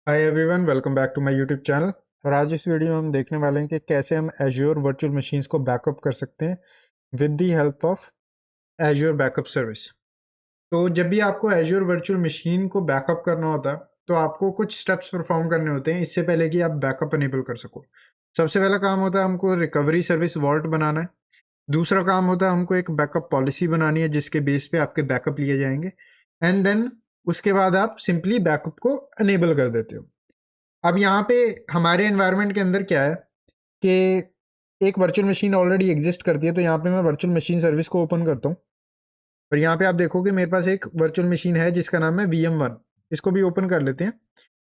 Hi everyone, welcome back to my YouTube channel. और आज इस वीडियो में हम देखने वाले हैं कि कैसे हम एज्योर वर्चुअल मशीन्स को बैकअप कर सकते हैं with the help of azure backup service. तो जब भी आपको एज्योर वर्चुअल मशीन को बैकअप करना होता है तो आपको कुछ स्टेप्स परफॉर्म करने होते हैं इससे पहले कि आप बैकअप अनेबल कर सको। सबसे पहला काम होता है हमको रिकवरी सर्विस वॉल्ट बनाना है। दूसरा काम होता है हमको एक बैकअप पॉलिसी बनानी है जिसके बेस पे आपके बैकअप लिए जाएंगे। एंड देन उसके बाद आप सिंपली बैकअप को अनेबल कर देते हो। अब यहाँ पे हमारे एनवायरनमेंट के अंदर क्या है कि एक वर्चुअल मशीन ऑलरेडी एग्जिस्ट करती है, तो यहाँ पे मैं वर्चुअल मशीन सर्विस को ओपन करता हूँ। और यहाँ पे आप देखोगे मेरे पास एक वर्चुअल मशीन है जिसका नाम है VM1। इसको भी ओपन कर लेते हैं।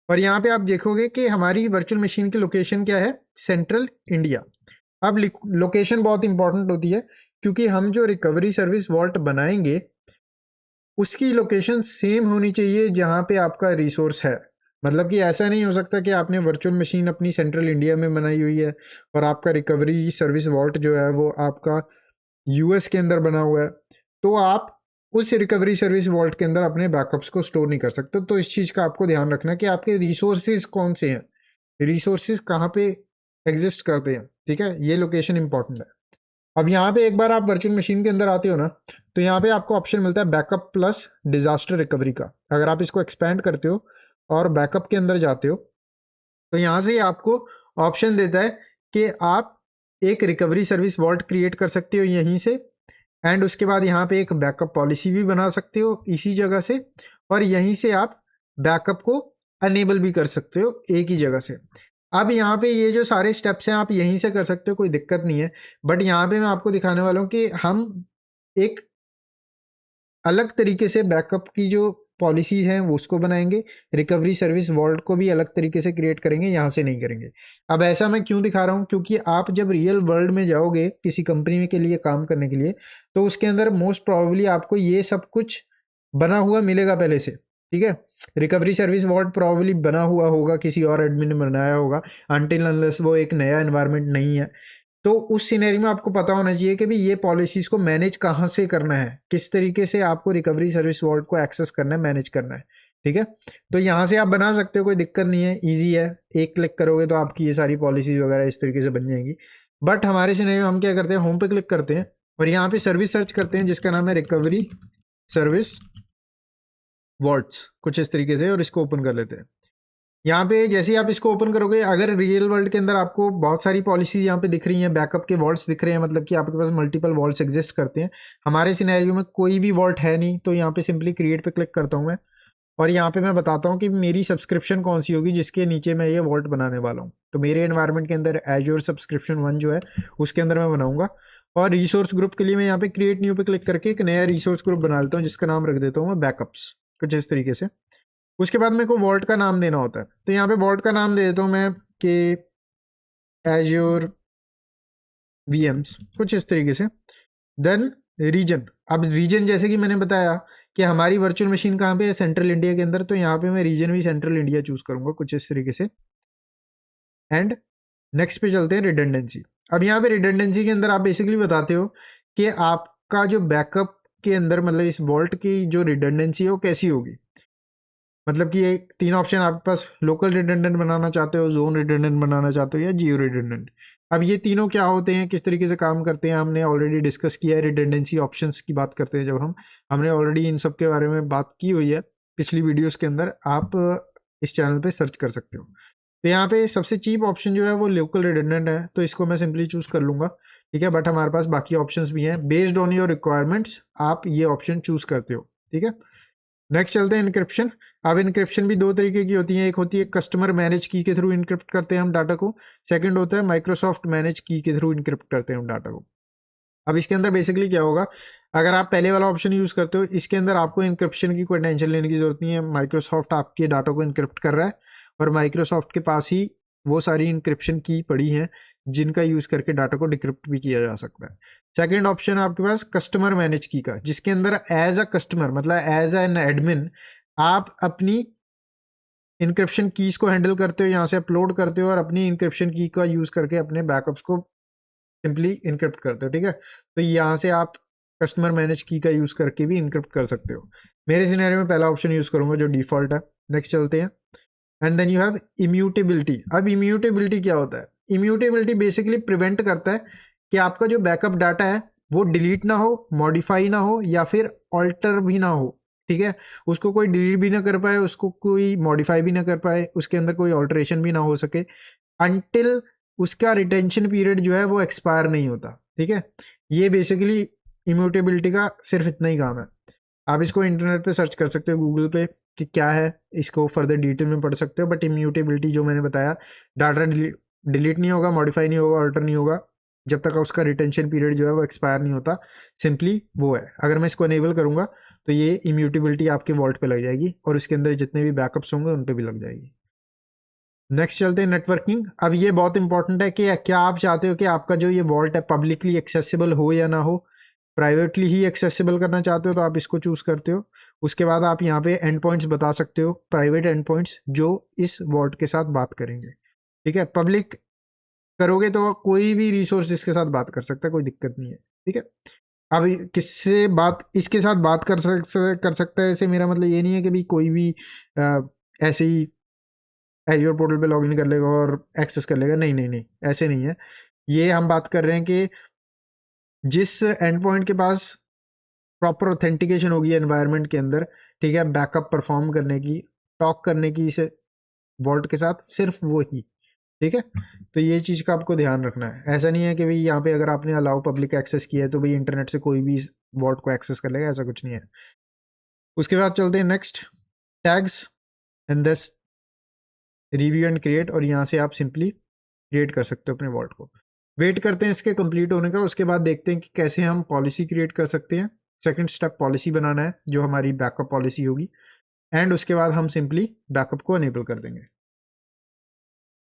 और यहाँ पे आप देखोगे कि हमारी वर्चुअल मशीन की लोकेशन क्या है, सेंट्रल इंडिया। अब लोकेशन बहुत इंपॉर्टेंट होती है क्योंकि हम जो रिकवरी सर्विस वॉल्ट बनाएंगे उसकी लोकेशन सेम होनी चाहिए जहां पे आपका रिसोर्स है। मतलब कि ऐसा नहीं हो सकता कि आपने वर्चुअल मशीन अपनी सेंट्रल इंडिया में बनाई हुई है और आपका रिकवरी सर्विस वॉल्ट जो है वो आपका यूएस के अंदर बना हुआ है, तो आप उस रिकवरी सर्विस वॉल्ट के अंदर अपने बैकअप्स को स्टोर नहीं कर सकते। तो इस चीज का आपको ध्यान रखना कि आपके रिसोर्सेज कौन से हैं, रिसोर्सेज कहाँ पे एग्जिस्ट करते हैं। ठीक है, ये लोकेशन इंपॉर्टेंट है। अब यहाँ पे एक बार आप वर्चुअल मशीन के अंदर आते हो ना, तो यहाँ पे आपको ऑप्शन मिलता है बैकअप प्लस डिजास्टर रिकवरी का। अगर आप इसको एक्सपेंड करते हो और बैकअप के अंदर जाते हो तो यहाँ से आपको ऑप्शन देता है कि आप एक रिकवरी सर्विस वॉल्ट क्रिएट कर सकते हो यहीं से। एंड उसके बाद यहाँ पे एक बैकअप पॉलिसी भी बना सकते हो इसी जगह से। और यहीं से आप बैकअप को अनेबल भी कर सकते हो एक ही जगह से। अब यहाँ पे ये जो सारे स्टेप्स हैं आप यहीं से कर सकते हो, कोई दिक्कत नहीं है। बट यहाँ पे मैं आपको दिखाने वाला हूँ कि हम एक अलग तरीके से बैकअप की जो पॉलिसीज हैं वो उसको बनाएंगे, रिकवरी सर्विस वॉल्ट को भी अलग तरीके से क्रिएट करेंगे, यहाँ से नहीं करेंगे। अब ऐसा मैं क्यों दिखा रहा हूँ, क्योंकि आप जब रियल वर्ल्ड में जाओगे किसी कंपनी के लिए काम करने के लिए तो उसके अंदर मोस्ट प्रोबेबली आपको ये सब कुछ बना हुआ मिलेगा पहले से। ठीक है, रिकवरी सर्विस वॉल्ट प्रोबेबली बना हुआ होगा, किसी और एडमिन ने बनाया होगा, अनटिल अनलेस वो एक नया एनवायरनमेंट नहीं है। तो उस सिनेरियो में आपको पता होना चाहिए कि भी ये पॉलिसीज को मैनेज कहाँ से करना है, किस तरीके से आपको रिकवरी सर्विस वॉल्ट को एक्सेस करना है, मैनेज करना है। ठीक है, तो यहाँ से आप बना सकते हो, कोई दिक्कत नहीं है, इजी है। एक क्लिक करोगे तो आपकी ये सारी पॉलिसीज वगैरह इस तरीके से बन जाएंगी। बट हमारे सिनेरियो हम क्या करते हैं, होम पे क्लिक करते हैं और यहाँ पे सर्विस सर्च करते हैं जिसका नाम है रिकवरी सर्विस वॉल्ट्स, कुछ इस तरीके से, और इसको ओपन कर लेते हैं। यहाँ पे जैसे ही आप इसको ओपन करोगे, अगर रियल वर्ल्ड के अंदर आपको बहुत सारी पॉलिसीज यहाँ पे दिख रही हैं, बैकअप के वॉल्ट्स दिख रहे हैं, मतलब कि आपके पास मल्टीपल वॉल्ट्स एग्जिस्ट करते हैं। हमारे सिनेरियो में कोई भी वॉल्ट है नहीं, तो यहाँ पे सिंपली क्रिएट पे क्लिक करता हूँ मैं। और यहाँ पे मैं बताता हूँ कि मेरी सब्सक्रिप्शन कौन सी होगी जिसके नीचे मैं ये वॉल्ट बनाने वाला हूँ। तो मेरे एनवायरनमेंट के अंदर एज्योर सब्सक्रिप्शन 1 जो है उसके अंदर मैं बनाऊंगा। और रिसोर्स ग्रुप के लिए मैं यहाँ पे क्रिएट न्यू पे क्लिक करके एक नया रिसोर्स ग्रुप बना लेता हूँ जिसका नाम रख देता हूँ मैं बैकअप्स, कुछ इस तरीके से। उसके बाद मेरे को वॉल्ट का नाम देना होता है, तो यहाँ पे वॉल्ट का नाम दे देता हूँ मैं कि एज्योर VMs, कुछ इस तरीके से। देन रीजन, अब रीजन जैसे कि मैंने बताया कि हमारी वर्चुअल मशीन कहाँ पे है, सेंट्रल इंडिया के अंदर, तो यहाँ पे मैं रीजन भी सेंट्रल इंडिया चूज करूंगा, कुछ इस तरीके से। एंड नेक्स्ट पे चलते हैं रिडंडेंसी। अब यहाँ पे रिडंडेंसी के अंदर आप बेसिकली बताते हो कि आपका जो बैकअप के अंदर, मतलब इस वॉल्ट की जो रिडंडेंसी है वो कैसी होगी। मतलब कि ये तीन ऑप्शन आपके पास, लोकल रिडंडेंट बनाना चाहते हो, जोन रिडंडेंट बनाना चाहते हो, या जियो रिडंडेंट। अब ये तीनों क्या होते हैं, किस तरीके से काम करते हैं, हमने ऑलरेडी डिस्कस किया है। रिडंडेंसी ऑप्शंस की बात करते हैं जब हम, हमने ऑलरेडी इन सब के बारे में बात की हुई है पिछली वीडियोस के अंदर, आप इस चैनल पे सर्च कर सकते हो। तो यहाँ पे सबसे चीप ऑप्शन जो है वो लोकल रिडंडेंट है, तो इसको मैं सिंपली चूज कर लूंगा। ठीक है, बट हमारे पास बाकी ऑप्शंस भी हैं, बेस्ड ऑन योर रिक्वायरमेंट्स आप ये ऑप्शन चूज करते हो। ठीक है, नेक्स्ट चलते हैं इनक्रिप्शन। अब इनक्रिप्शन भी दो तरीके की होती है, एक होती है कस्टमर मैनेज की के थ्रू इनक्रिप्ट करते हैं हम डाटा को, सेकंड होता है माइक्रोसॉफ्ट मैनेज की के थ्रू इनक्रिप्ट करते हैं हम डाटा को। अब इसके अंदर बेसिकली क्या होगा, अगर आप पहले वाला ऑप्शन यूज करते हो इसके अंदर आपको इनक्रिप्शन की कोई टेंशन लेने की जरूरत नहीं है। माइक्रोसॉफ्ट आपके डाटा को इनक्रिप्ट कर रहा है और माइक्रोसॉफ्ट के पास ही वो सारी इनक्रिप्शन की पड़ी हैं जिनका यूज करके डाटा को डिक्रिप्ट भी किया जा सकता है। सेकंड ऑप्शन है आपके पास कस्टमर मैनेज की का, जिसके अंदर एज अ कस्टमर, मतलब एज एन एडमिन, आप अपनी इनक्रिप्शन कीज को हैंडल करते हो, यहाँ से अपलोड करते हो और अपनी इनक्रिप्शन की का यूज करके अपने बैकअप्स को सिंपली इनक्रिप्ट करते हो। ठीक है, तो यहाँ से आप कस्टमर मैनेज की का यूज करके भी इनक्रिप्ट कर सकते हो। मेरे सिनेरियो में पहला ऑप्शन यूज करूंगा जो डिफॉल्ट है। नेक्स्ट चलते हैं। And then you have immutability. अब इम्यूटेबिलिटी क्या होता है? इम्यूटेबिलिटी बेसिकली प्रिवेंट करता है कि आपका जो बैकअप डाटा है वो डिलीट ना हो, मॉडिफाई ना हो या फिर ऑल्टर भी ना हो। ठीक है, उसको कोई डिलीट भी ना कर पाए, उसको कोई मॉडिफाई भी ना कर पाए, उसके अंदर कोई ऑल्टरेशन भी ना हो सके अनटिल उसका रिटेंशन पीरियड जो है वो एक्सपायर नहीं होता। ठीक है, ये बेसिकली इम्यूटेबिलिटी का सिर्फ इतना ही काम है। आप इसको इंटरनेट पे सर्च कर सकते हो, गूगल पे, कि क्या है, इसको फर्दर डिटेल में पढ़ सकते हो। बट इम्यूटेबिलिटी जो मैंने बताया, डाटा डिलीट नहीं होगा, मॉडिफाई नहीं होगा, ऑल्टर नहीं होगा जब तक उसका रिटेंशन पीरियड जो है वो एक्सपायर नहीं होता। सिंपली वो है। अगर मैं इसको अनेबल करूंगा तो ये इम्यूटेबिलिटी आपके वॉल्ट पे लग जाएगी और उसके अंदर जितने भी बैकअप्स होंगे उन पे भी लग जाएगी। नेक्स्ट चलते हैं नेटवर्किंग। अब ये बहुत इंपॉर्टेंट है कि क्या आप चाहते हो कि आपका जो ये वॉल्ट है पब्लिकली एक्सेसिबल हो या ना हो। प्राइवेटली ही एक्सेसिबल करना चाहते हो तो आप इसको चूज करते हो। उसके बाद आप यहाँ पे एंड पॉइंट्स बता सकते हो, प्राइवेट एंड पॉइंट्स जो इस वॉल्ट के साथ बात करेंगे। ठीक है, पब्लिक करोगे तो कोई भी रिसोर्स इसके साथ बात कर सकता है, कोई दिक्कत नहीं है। ठीक है, अब किससे बात इसके साथ बात कर सकता है, ऐसे मेरा मतलब ये नहीं है कि भी कोई भी ऐसे ही एज्योर पोर्टल पे लॉगिन कर लेगा और एक्सेस कर लेगा। नहीं नहीं नहीं, ऐसे नहीं है। ये हम बात कर रहे हैं कि जिस एंड पॉइंट के पास प्रॉपर ऑथेंटिकेशन होगी एनवायरनमेंट के अंदर, ठीक है, बैकअप परफॉर्म करने की, टॉक करने की इस वॉल्ट के साथ, सिर्फ वो ही। ठीक है, तो ये चीज का आपको ध्यान रखना है। ऐसा नहीं है कि भाई यहाँ पे अगर आपने अलाउ पब्लिक एक्सेस किया है तो भाई इंटरनेट से कोई भी वॉल्ट को एक्सेस कर लेगा, ऐसा कुछ नहीं है। उसके बाद चलते हैं next, tags and this review and create. और यहाँ से आप सिंपली क्रिएट कर सकते हो अपने वॉल्ट को। वेट करते हैं इसके कंप्लीट होने का, उसके बाद देखते हैं कि कैसे हम पॉलिसी क्रिएट कर सकते हैं। सेकंड स्टेप पॉलिसी बनाना है जो हमारी बैकअप पॉलिसी होगी, एंड उसके बाद हम सिंपली बैकअप को अनेबल कर देंगे।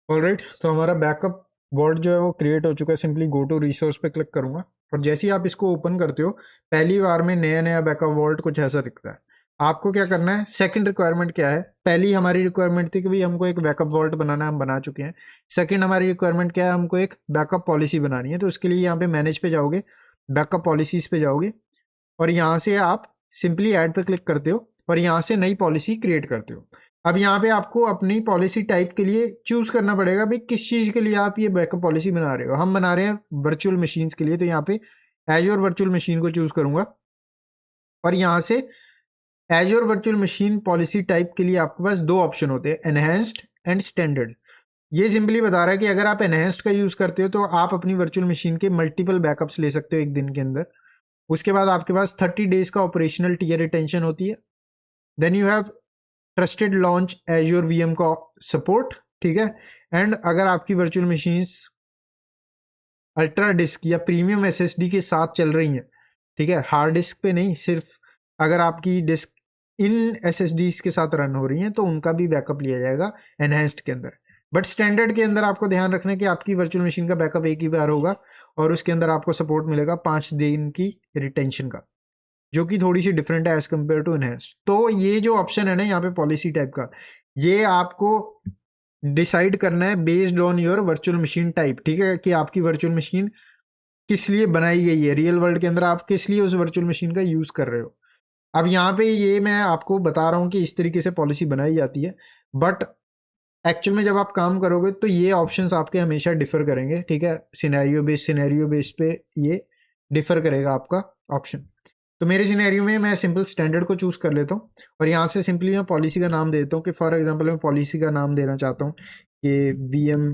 ऑलराइट, तो हमारा बैकअप वॉल्ट जो है वो क्रिएट हो चुका है। सिंपली गो टू रिसोर्स पे क्लिक करूंगा और जैसे ही आप इसको ओपन करते हो, पहली बार में नया नया बैकअप वॉल्ट कुछ ऐसा दिखता है। आपको क्या करना है, सेकंड रिक्वायरमेंट क्या है? पहली हमारी रिक्वायरमेंट थी कि भाई हमको एक बैकअप वॉल्ट बनाना है, हम बना चुके हैं। सेकंड हमारी रिक्वायरमेंट क्या है, हमको एक बैकअप पॉलिसी बनानी है। तो उसके लिए यहाँ पे मैनेज पे जाओगे, बैकअप पॉलिसीज पे जाओगे और यहाँ से आप सिंपली ऐड पे क्लिक करते हो और यहाँ से नई पॉलिसी क्रिएट करते हो। अब यहाँ पे आपको अपनी पॉलिसी टाइप के लिए चूज करना पड़ेगा भाई किस चीज के लिए आप ये बैकअप पॉलिसी बना रहे हो। हम बना रहे हैं वर्चुअल मशीन्स के लिए, तो यहाँ पे एज्योर वर्चुअल मशीन को चूज करूंगा और यहाँ से azure virtual machine policy type के लिए आपके पास दो ऑप्शन होते हैं, एनहेंस्ड एंड स्टैंडर्ड। ये सिंपली बता रहा है कि अगर आप एनहेंस्ड का यूज करते हो तो आप अपनी वर्चुअल मशीन के मल्टीपल बैकअप्स ले सकते हो एक दिन के अंदर। उसके बाद आपके पास 30 डेज का ऑपरेशनल टीयर रिटेंशन होती है। Then you have trusted launch Azure VM का सपोर्ट। ठीक है, एंड अगर आपकी वर्चुअल मशीन्स अल्ट्रा डिस्क या प्रीमियम एसएसडी के साथ चल रही हैं, ठीक है, हार्ड डिस्क पे नहीं, सिर्फ अगर आपकी डिस्क इन एसएसडीज के साथ रन हो रही हैं तो उनका भी बैकअप लिया जाएगा एनहेंस्ड के अंदर। बट स्टैंडर्ड के अंदर आपको ध्यान रखना है कि आपकी वर्चुअल मशीन का बैकअप एक ही बार होगा और उसके अंदर आपको सपोर्ट मिलेगा 5 दिन की रिटेंशन का, जो कि थोड़ी सी डिफरेंट है एज कम्पेयर टू एनहेंस्ड। तो ये जो ऑप्शन है ना यहाँ पे पॉलिसी टाइप का, ये आपको डिसाइड करना है based on your virtual machine type. ठीक है, कि आपकी वर्चुअल मशीन किस लिए बनाई गई है, रियल वर्ल्ड के अंदर आप किस लिए उस वर्चुअल मशीन का यूज कर रहे हो। अब यहाँ पे ये मैं आपको बता रहा हूँ कि इस तरीके से पॉलिसी बनाई जाती है, बट एक्चुअल में जब आप काम करोगे तो ये ऑप्शंस आपके हमेशा डिफर करेंगे। ठीक है, सिनेरियो बेस्ड पे ये डिफर करेगा आपका ऑप्शन। तो मेरे सिनेरियो में मैं सिंपल स्टैंडर्ड को चूज कर लेता हूँ और यहाँ से सिंपली मैं पॉलिसी का नाम देता हूँ कि फॉर एग्जांपल मैं पॉलिसी का नाम देना चाहता हूँ कि वीएम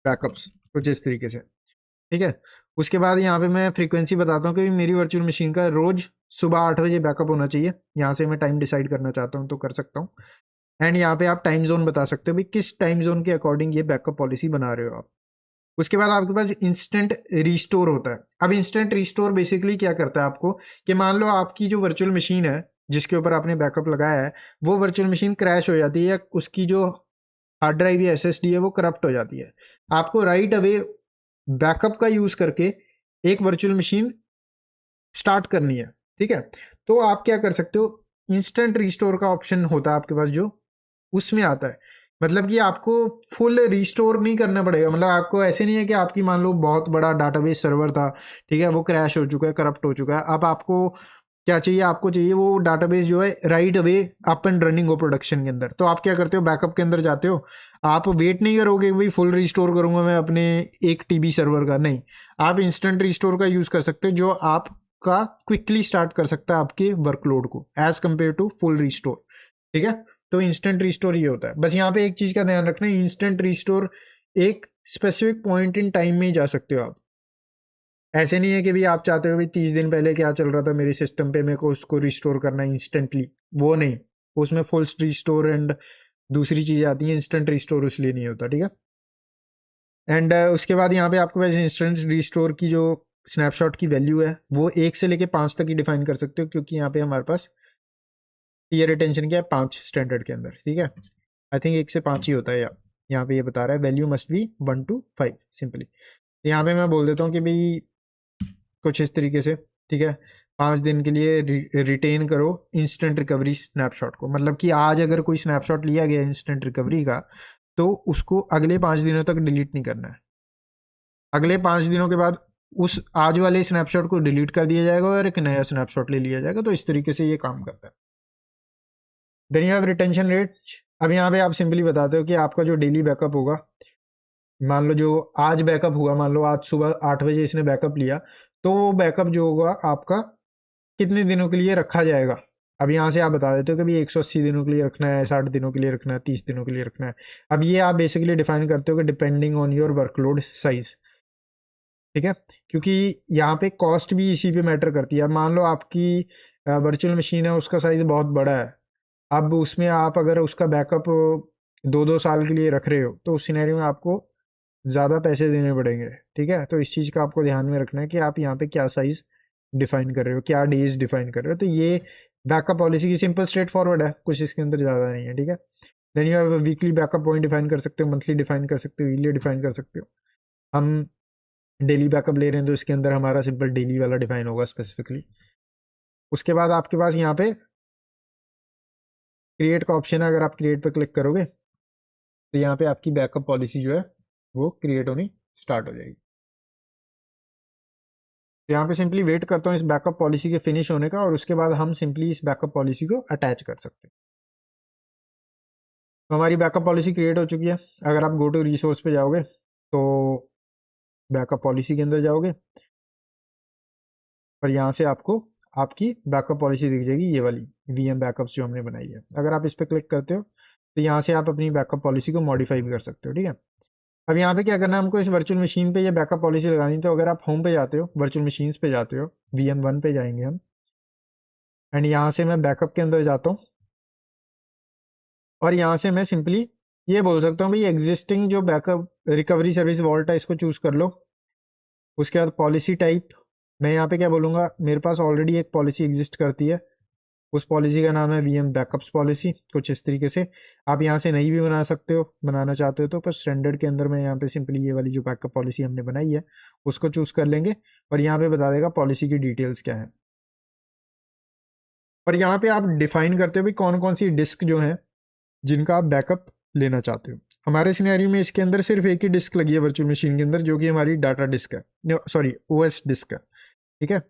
बैकअप्स, कुछ इस तरीके से। ठीक है, उसके बाद यहाँ पे मैं फ्रीक्वेंसी बताता हूँ कि मेरी वर्चुअल मशीन का रोज सुबह 8 बजे बैकअप होना चाहिए। यहाँ से मैं टाइम डिसाइड करना चाहता हूँ तो कर सकता हूँ। एंड यहाँ पे आप टाइम जोन बता सकते हो भाई किस टाइम जोन के अकॉर्डिंग ये बैकअप पॉलिसी बना रहे हो आप। उसके बाद आपके पास इंस्टेंट रिस्टोर होता है। अब इंस्टेंट रिस्टोर बेसिकली क्या करता है आपको, कि मान लो आपकी जो वर्चुअल मशीन है जिसके ऊपर आपने बैकअप लगाया है वो वर्चुअल मशीन क्रैश हो जाती है या उसकी जो हार्ड ड्राइव या एसएसडी है वो करप्ट हो जाती है, आपको राइट अवे बैकअप का यूज करके एक वर्चुअल मशीन स्टार्ट करनी है। ठीक है, तो आप क्या कर सकते हो, इंस्टेंट रिस्टोर का ऑप्शन होता है आपके पास जो उसमें आता है। मतलब कि आपको फुल रिस्टोर नहीं करना पड़ेगा। मतलब आपको ऐसे नहीं है कि आपकी मान लो बहुत बड़ा डाटाबेस सर्वर था, ठीक है, वो क्रैश हो चुका है, करप्ट हो चुका है, अब आपको क्या चाहिए आपको, चाहिए वो डाटाबेस जो है right away up and running हो प्रोडक्शन के अंदर। तो आप क्या करते हो, बैकअप के अंदर जाते हो, आप वेट नहीं करोगे भाई फुल रिस्टोर करूंगा मैं अपने 1 TB सर्वर का, नहीं, आप इंस्टेंट रिस्टोर का यूज कर सकते हो जो आपका क्विकली स्टार्ट कर सकता है आपके वर्कलोड को as compared to full restore. ठीक है, तो इंस्टेंट रिस्टोर ये होता है। बस यहाँ पे एक चीज का ध्यान रखना है, इंस्टेंट रिस्टोर एक स्पेसिफिक पॉइंट इन टाइम में ही जा सकते हो आप। ऐसे नहीं है कि भी आप चाहते हो भी 30 दिन पहले क्या चल रहा था मेरे सिस्टम पे, मेरे को उसको रिस्टोर करना है इंस्टेंटली, वो नहीं। उसमें फुल रिस्टोर एंड दूसरी चीजें आती हैं, इंस्टेंट रिस्टोर इसलिए नहीं होता। ठीक है, एंड उसके बाद यहाँ पे आपके पास इंस्टेंट रिस्टोर की जो स्नैपशॉट की वैल्यू है वो 1 से लेके 5 तक ही डिफाइन कर सकते हो, क्योंकि यहाँ पे हमारे पास टीयर रिटेंशन क्या है 5 स्टैंडर्ड के अंदर। ठीक है, आई थिंक 1 से 5 ही होता है यहाँ पे ये बता रहा है value must be 1 to 5 simply. तो यहाँ पे मैं बोल देता हूँ कि भाई कुछ इस तरीके से, ठीक है, 5 दिन के लिए रिटेन करो इंस्टेंट रिकवरी स्नैपशॉट को। मतलब कि आज अगर कोई स्नैपशॉट लिया गया इंस्टेंट रिकवरी का, तो उसको अगले 5 दिनों तक डिलीट नहीं करना है। अगले 5 दिनों के बाद उस आज वाले स्नैपशॉट को डिलीट कर दिया जाएगा और एक नया स्नैपशॉट ले लिया जाएगा। तो इस तरीके से ये काम करता है। Then you have retention rate. अब यहाँ पे आप सिंपली बताते हो कि आपका जो डेली बैकअप होगा, मान लो जो आज बैकअप हुआ, मान लो आज सुबह 8 बजे इसने बैकअप लिया, तो वो बैकअप जो होगा आपका कितने दिनों के लिए रखा जाएगा। अब यहाँ से आप बता देते हो कि भाई 180 दिनों के लिए रखना है, 60 दिनों के लिए रखना है, 30 दिनों के लिए रखना है। अब ये आप बेसिकली डिफाइन करते हो कि depending on your workload size. ठीक है, क्योंकि यहाँ पे कॉस्ट भी इसी पे मैटर करती है। अब मान लो आपकी वर्चुअल मशीन है, उसका साइज बहुत बड़ा है, अब उसमें आप अगर उसका बैकअप 2-2 साल के लिए रख रहे हो, तो उस सिनेरियो में आपको ज़्यादा पैसे देने पड़ेंगे। ठीक है, तो इस चीज़ का आपको ध्यान में रखना है कि आप यहाँ पे क्या साइज डिफाइन कर रहे हो, क्या डेज डिफाइन कर रहे हो। तो ये बैकअप पॉलिसी की सिंपल स्ट्रेट फॉरवर्ड है, कुछ इसके अंदर ज़्यादा नहीं है। ठीक है, then you have weekly backup point define कर सकते हो, मंथली डिफाइन कर सकते हो, ईयरली डिफाइन कर सकते हो। हम डेली बैकअप ले रहे हैं तो इसके अंदर हमारा सिंपल डेली वाला डिफाइन होगा स्पेसिफिकली। उसके बाद आपके पास यहाँ पे क्रिएट का ऑप्शन है, अगर आप क्रिएट पे क्लिक करोगे तो यहाँ पे आपकी बैकअप पॉलिसी जो है वो क्रिएट होनी स्टार्ट हो जाएगी। तो यहाँ पे सिंपली वेट करता हूँ इस बैकअप पॉलिसी के फिनिश होने का, और उसके बाद हम सिंपली इस बैकअप पॉलिसी को अटैच कर सकते हैं। तो हमारी बैकअप पॉलिसी क्रिएट हो चुकी है। अगर आप गो टू रिसोर्स पे जाओगे तो बैकअप पॉलिसी के अंदर जाओगे और यहाँ से आपको आपकी बैकअप पॉलिसी दिख जाएगी, ये वाली VM बैकअप्स जो हमने बनाई है। अगर आप इस पर क्लिक करते हो तो यहाँ से आप अपनी बैकअप पॉलिसी को मॉडिफाई भी कर सकते हो। ठीक है, अब यहाँ पे क्या करना है, हमको इस वर्चुअल मशीन पे ये बैकअप पॉलिसी लगानी। तो अगर आप होम पे जाते हो, वर्चुअल मशीन्स पे जाते हो, VM1 पे जाएंगे हम, एंड यहाँ से मैं बैकअप के अंदर जाता हूँ और यहाँ से मैं सिंपली ये बोल सकता हूँ भाई एग्जिस्टिंग जो बैकअप रिकवरी सर्विस वॉल्ट है इसको चूज कर लो। उसके बाद पॉलिसी टाइप, मैं यहाँ पे क्या बोलूँगा, मेरे पास ऑलरेडी एक पॉलिसी एग्जिस्ट करती है, उस पॉलिसी का नाम है VM बैकअप्स पॉलिसी। कुछ इस तरीके से आप यहाँ से नई भी बना सकते हो, बनाना चाहते हो तो, पर स्टैंडर्ड के अंदर मैं यहाँ पे सिंपली ये वाली जो बैकअप पॉलिसी हमने बनाई है उसको चूज कर लेंगे और यहाँ पे बता देगा पॉलिसी की डिटेल्स क्या है। और यहाँ पे आप डिफाइन करते हो भी कौन कौन सी डिस्क जो है जिनका आप बैकअप लेना चाहते हो। हमारे सिनेरियो में इसके अंदर सिर्फ एक ही डिस्क लगी है वर्चुअल मशीन के अंदर, जो कि हमारी डाटा डिस्क है, सॉरी OS डिस्क है। ठीक है,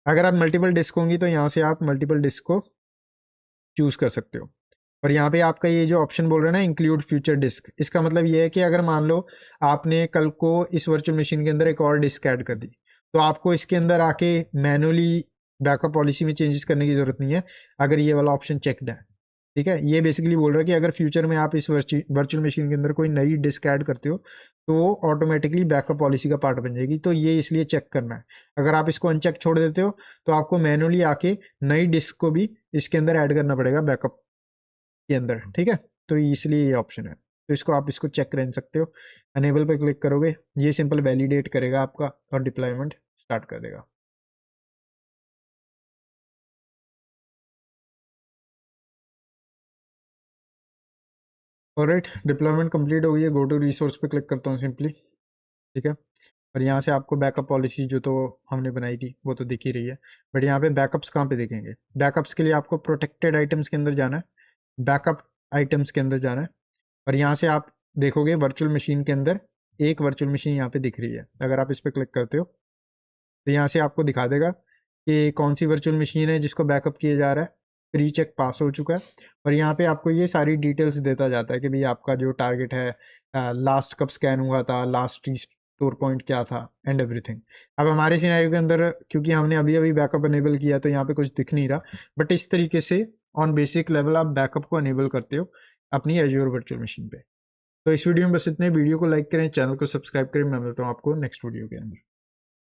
अगर आप मल्टीपल डिस्क होंगी तो यहाँ से आप मल्टीपल डिस्क को चूज कर सकते हो। और यहाँ पे आपका ये जो ऑप्शन बोल रहे हैं ना इंक्लूड फ्यूचर डिस्क, इसका मतलब ये है कि अगर मान लो आपने कल को इस वर्चुअल मशीन के अंदर एक और डिस्क ऐड कर दी, तो आपको इसके अंदर आके मैनुअली बैकअप पॉलिसी में चेंजेस करने की जरूरत नहीं है, अगर ये वाला ऑप्शन चेकड है। ठीक है, ये बेसिकली बोल रहा है कि अगर फ्यूचर में आप इस वर्चुअल मशीन के अंदर कोई नई डिस्क ऐड करते हो तो वो ऑटोमेटिकली बैकअप पॉलिसी का पार्ट बन जाएगी। तो ये इसलिए चेक करना है। अगर आप इसको अनचेक छोड़ देते हो तो आपको मैनुअली आके नई डिस्क को भी इसके अंदर ऐड करना पड़ेगा बैकअप के अंदर। ठीक है, तो इसलिए ये ऑप्शन है, तो इसको आप इसको चेक कर सकते हो। अनेबल पे क्लिक करोगे, ये सिंपल वैलिडेट करेगा आपका और डिप्लॉयमेंट स्टार्ट कर देगा। ऑलराइट, डिप्लॉयमेंट कंप्लीट हो गई है। गो टू रिसोर्स पे क्लिक करता हूँ सिंपली। ठीक है, और यहाँ से आपको बैकअप पॉलिसी जो तो हमने बनाई थी वो तो दिख ही रही है, बट यहाँ पे बैकअप्स कहाँ पे दिखेंगे। बैकअप्स के लिए आपको प्रोटेक्टेड आइटम्स के अंदर जाना है, बैकअप आइटम्स के अंदर जाना है, और यहाँ से आप देखोगे वर्चुअल मशीन के अंदर एक वर्चुअल मशीन यहाँ पे दिख रही है। अगर आप इस पर क्लिक करते हो तो यहाँ से आपको दिखा देगा कि कौन सी वर्चुअल मशीन है जिसको बैकअप किया जा रहा है, प्री चेक पास हो चुका है, और यहाँ पे आपको ये सारी डिटेल्स देता जाता है कि भाई आपका जो टारगेट है, लास्ट कब स्कैन हुआ था, लास्ट स्टोर पॉइंट क्या था, एंड एवरीथिंग। अब हमारे सिनेरियो के अंदर क्योंकि हमने अभी अभी बैकअप अनेबल किया तो यहाँ पे कुछ दिख नहीं रहा, बट इस तरीके से ऑन बेसिक लेवल आप बैकअप को अनेबल करते हो अपनी एज्योर वर्चुअल मशीन पे। तो इस वीडियो में बस इतने। वीडियो को लाइक करें, चैनल को सब्सक्राइब करें। मैं मिलता हूँ आपको नेक्स्ट वीडियो के अंदर।